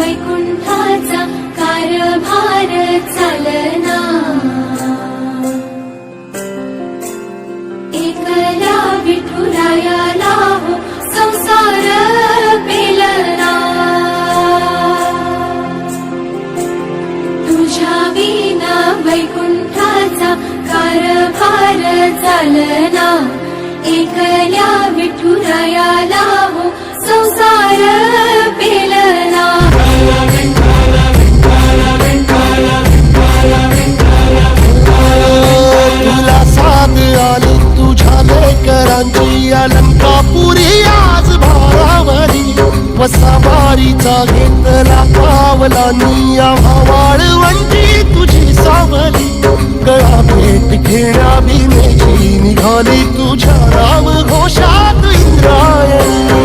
वैकुंठाचा कारभार चालना, एकल्या विठुरायाला हो संसार पेलना, तुझ्या विना वैकुंठाचा कारभार चालना, एकल्या विठुरायाला हो संसार पेलना। तुला साथ आली तुझ्या लेकरांची अलंकापुरी आज भारावरी, वसावारीचा घेतला पावलांनी आम्हा वाळवंटी तुझी सावली, गळा भेट घेण्या भीमेची निघाली तुझ्या राम घोषात इंद्रायणी।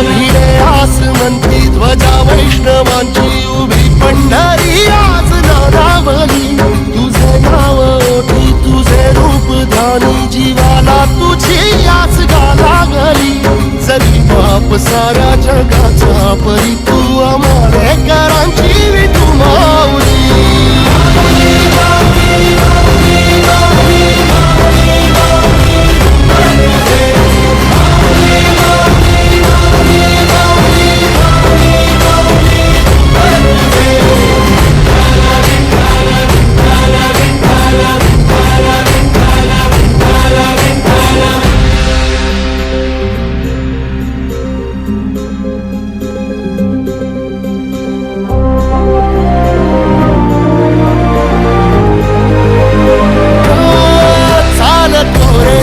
भिडे आसमंती ध्वजा वैष्णवांची उभी पंढरी आज नादावली, तुझे नाव ओठी तुझे रूप ध्यानी जीवाला तुझी आस गा लागली, जरी बाप साऱ्या जगाचा परी तू आम्हाला करांची विठू माऊली।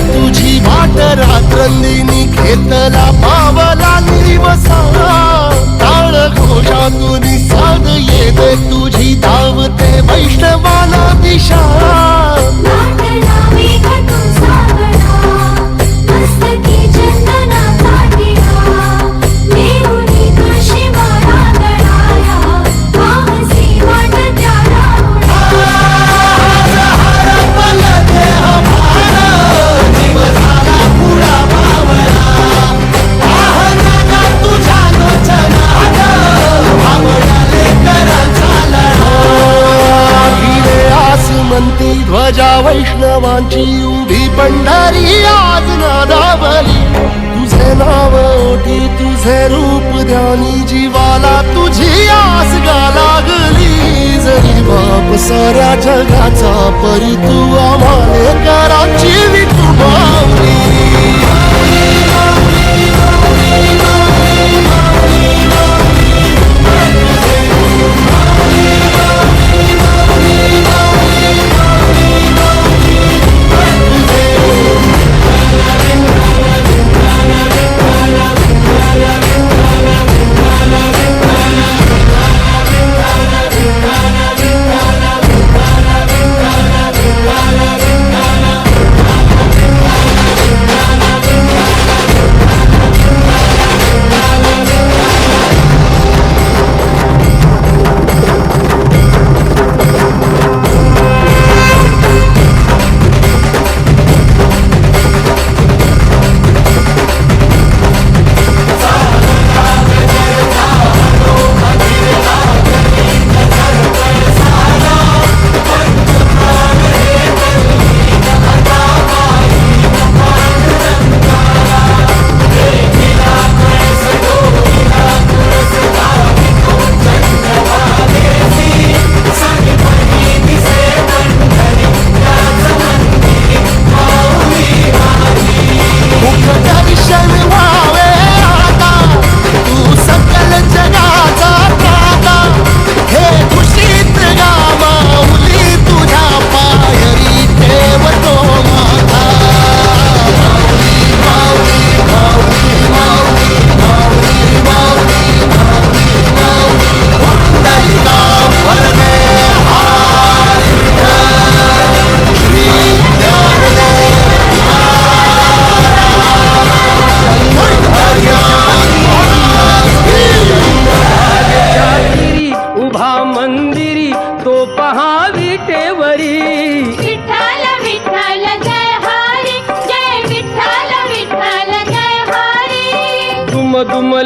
तुझी वाट रात्रंदिनी घेतला पावला निवसा, टाळ घोषातून साध येते तुझी धावते वैष्णवाला दिशा। ध्वजा वैष्णवांची उभी पंढरी आज नादावली, तुझे नाव ओठी तुझे रूप ध्यानी जीवाला तुझी आस गा लागली, जरी बाप साऱ्या जगाचा परी तू आम्हाला करांची विठू माऊली।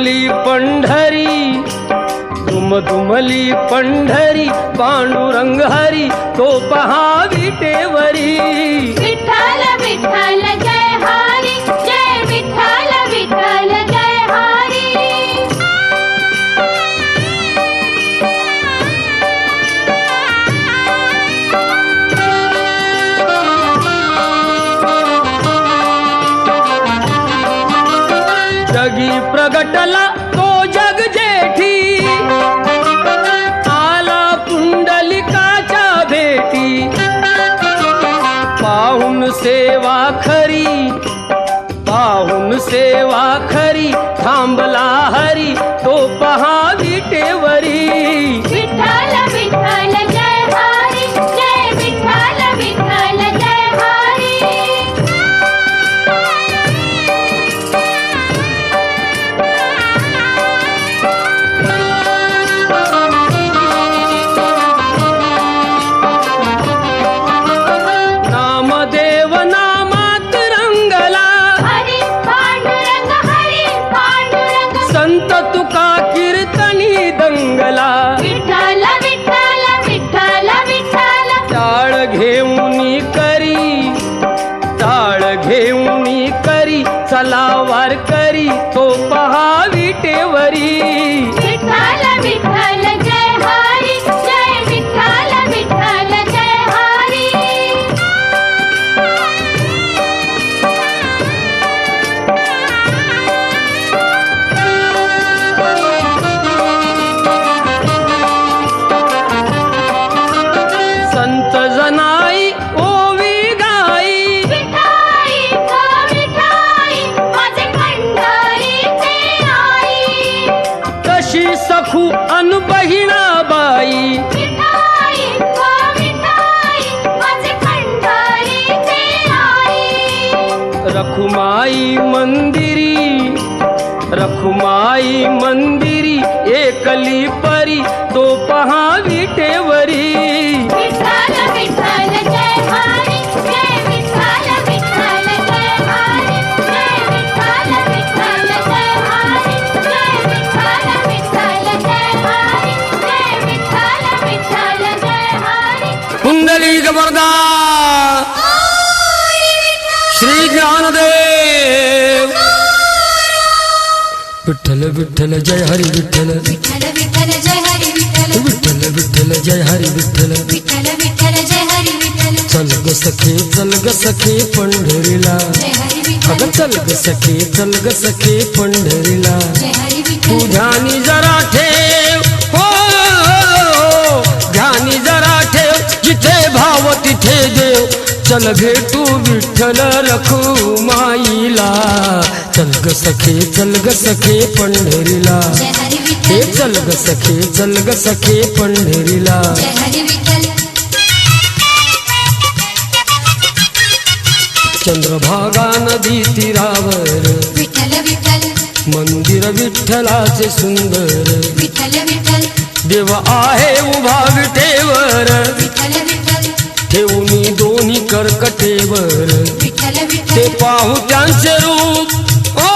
दुमदुमली पंढरी, दुमदुमली पंढरी, पांडुरंग हरी तो पहा विटेवरी. विठ्ठल विठ्ठल जय हरी, जय विठ्ठल विठ्ठल जय हरी. जगी प्रगटला तो जग जेठी, आला पुंडलिकाच्या भेटी. पाहून सेवा खरी, पाहून सेवा खरी, थांबला हरी तो पहा विटेवरी. विठ्ठल विठ्ठल जय हरी, जय विठ्ठल विठ्ठल जय हरी. नामदेव नामात रंगला, हरी पांडुरंग हरी पांडुरंग. संत तुका कीर्तनी दंगला. विठ्ठल विठ्ठल विठ्ठल विठ्ठल. टाळ घेऊनी करी, टाळ घेऊनी करी, चला वार करी तो पहा विटेवरी. विठ्ठल विठ्ठल जय हरी, जय विठ्ठल विठ्ठल जय हरी. संत जनाई ओवी गाई, विठाई गो विठाई, माझे पंढरीचे आई. कशी सखू अन बहिणाबाई. विठाई गो विठाई, माझे पंढरीचे आई. रखुमाई मंदिरी, रखुमाई मंदिरी, एकली परी तो पहा विटेवरी. विठ्ठल विठ्ठल जय हरी, जय विठ्ठल विठ्ठल जय हरी, जय विठ्ठल विठ्ठल जय हरी, जय विठ्ठल विठ्ठल जय हरी, जय विठ्ठल विठ्ठल जय हरी. पुंडलिक वरदा श्री ज्ञानदेव. विठ्ठल विठ्ठल जय हरी विठ्ठल, विठ्ठल विठ्ठल जय हरी विठ्ठल, विठ्ठल विठ्ठल जय हरी विठ्ठल. विठ्ठल विठ्ठल जय हरी विठ्ठल. चल ग सखे पंढरीला. जय हरी विठ्ठल, अगं चल ग सखे पंढरीला. जय हरी तू विठ्ठल. ध्यानी जरा ठेव, हो ध्यानी जरा ठेव, जिथे भाव तिथे देव. चल भेटू विठ्ठल रखुमाईला. चल ग सखे पंढरीला. जय हरी हे विठ्ठल, चल ग सखे पंढरीला. जय हरी विठ्ठल. चंद्रभागा नदी तीरावर, विठ्ठल विठ्ठल, मंदिर विठ्ठलाचे सुंदर. विठ्ठल विठ्ठल, देव आहे उभा विटेवर, विठ्ठल विठ्ठल, ठेवूनी दोन्ही कर्कटेवर. विठ्ठल ते विठ्ठल. पाहू त्यांचे रूप, ओ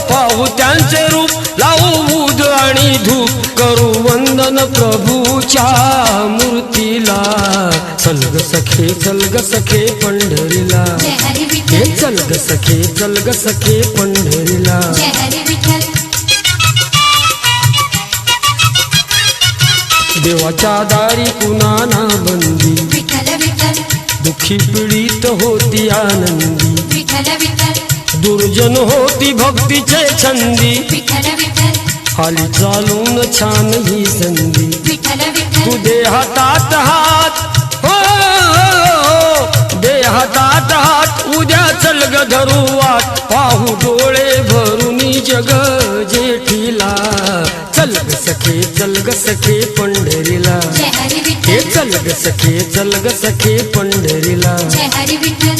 पाहू त्यांचे रूप, लावू उद आणि धूप, करू वंदन प्रभूच्या मूर्तीला. चल ग सखे पंढरीला. जय हरी हे विठ्ठल, चल ग सखे पंढरीला. जय हरी विठ्ठल. देवाच्या दारी पुन्हा ना बंदी, विठ्ठल विठ्ठल, दुःखी पीडित होती आनंदी. विठ्ठल विठ्ठल, दुर्जन होती भक्तीचे छंदी. विठ्ठल विठ्ठल, खाली चालून छान ही संधी. विठ्ठल तू विठ्ठल, दे हातात हात, हो दे हातात हात, उद्या चल ग धरू वाट, पाहू डोळे भरून जग जेठीला. चल ग सखे पंढरीला. जय हरी हे विठ्ठल, चल ग सखे पंढरीला. जय हरी विठ्ठल.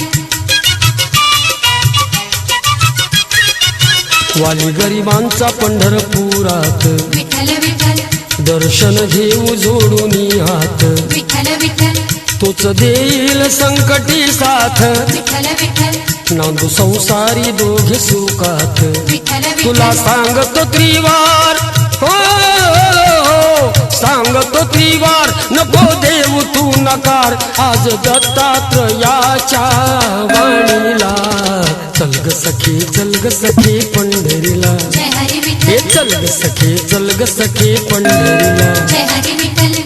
वाली गरिबांचा पंढरपुरात, विठ्ठल विठ्ठल, दर्शन घेऊ जोडून हात. विठ्ठल विठ्ठल, तोच देईल संकटी साथ, विठ्ठल विठ्ठल, नांदू संसारी दोघे सुखात. विठ्ठल तुला सांगतो त्रिवार हो सांगतो त्रिवार नको देऊ तू नकार आज दत्तात्रयाच्या वाणीला चल ग सखे पंढरीला जय हरी हे विठ्ठल चल ग सखे पंढरीला जय हरी विठ्ठल